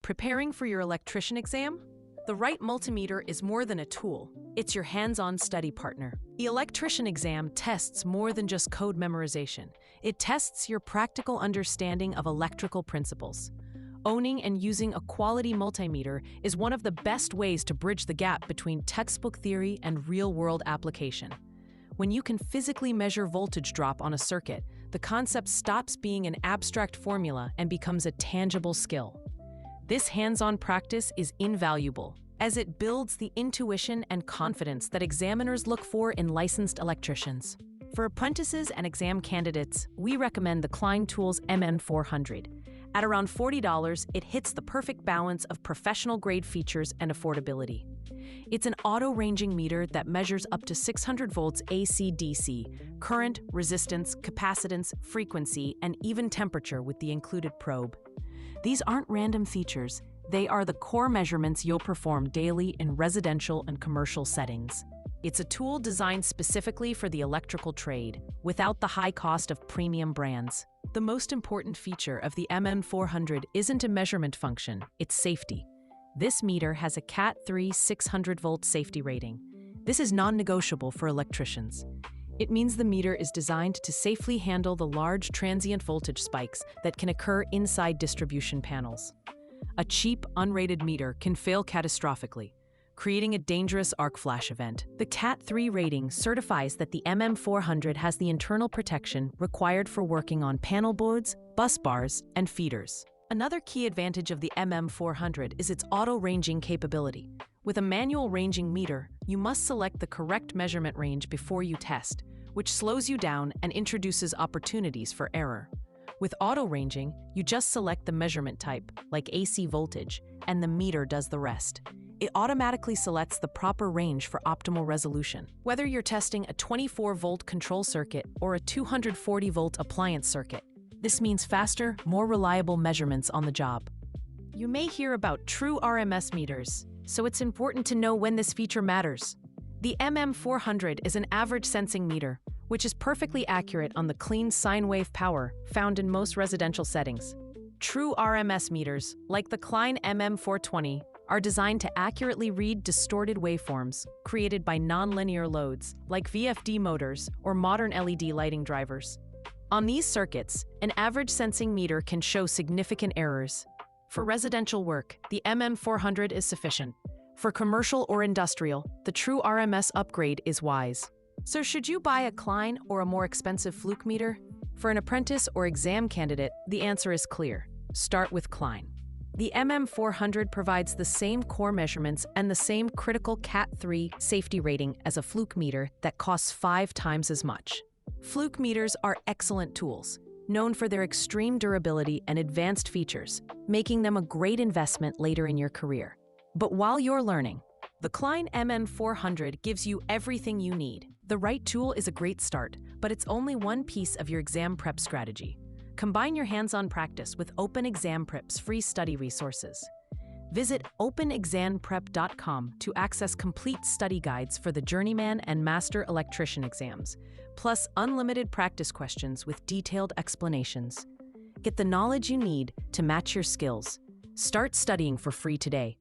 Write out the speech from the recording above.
Preparing for your electrician exam? The right multimeter is more than a tool. It's your hands-on study partner. The electrician exam tests more than just code memorization. It tests your practical understanding of electrical principles. Owning and using a quality multimeter is one of the best ways to bridge the gap between textbook theory and real-world application. When you can physically measure voltage drop on a circuit, the concept stops being an abstract formula and becomes a tangible skill. This hands-on practice is invaluable, as it builds the intuition and confidence that examiners look for in licensed electricians. For apprentices and exam candidates, we recommend the Klein Tools MM400. At around $40, it hits the perfect balance of professional-grade features and affordability. It's an auto-ranging meter that measures up to 600 volts AC/DC, current, resistance, capacitance, frequency, and even temperature with the included probe. These aren't random features. They are the core measurements you'll perform daily in residential and commercial settings. It's a tool designed specifically for the electrical trade, without the high cost of premium brands. The most important feature of the MM400 isn't a measurement function, it's safety. This meter has a Cat 3 600-volt safety rating. This is non-negotiable for electricians. It means the meter is designed to safely handle the large transient voltage spikes that can occur inside distribution panels. A cheap, unrated meter can fail catastrophically, creating a dangerous arc flash event. The Cat 3 rating certifies that the MM400 has the internal protection required for working on panel boards, bus bars, and feeders. Another key advantage of the MM400 is its auto-ranging capability. With a manual ranging meter, you must select the correct measurement range before you test, which slows you down and introduces opportunities for error. With auto-ranging, you just select the measurement type, like AC voltage, and the meter does the rest. It automatically selects the proper range for optimal resolution. Whether you're testing a 24-volt control circuit or a 240-volt appliance circuit, this means faster, more reliable measurements on the job. You may hear about True-RMS meters, so it's important to know when this feature matters. The MM400 is an average sensing meter, which is perfectly accurate on the clean sine wave power found in most residential settings. True-RMS meters, like the Klein MM420, are designed to accurately read distorted waveforms created by nonlinear loads, like VFD motors or modern LED lighting drivers. On these circuits, an average sensing meter can show significant errors. For residential work, the MM400 is sufficient. For commercial or industrial, the True-RMS upgrade is wise. So should you buy a Klein or a more expensive Fluke meter? For an apprentice or exam candidate, the answer is clear. Start with Klein. The MM400 provides the same core measurements and the same critical Cat 3 safety rating as a Fluke meter that costs 5 times as much. Fluke meters are excellent tools, known for their extreme durability and advanced features, making them a great investment later in your career. But while you're learning, the Klein MM400 gives you everything you need. The right tool is a great start, but it's only one piece of your exam prep strategy. Combine your hands-on practice with Open Exam Prep's free study resources. Visit openexamprep.com to access complete study guides for the Journeyman and Master Electrician exams, plus unlimited practice questions with detailed explanations. Get the knowledge you need to match your skills. Start studying for free today.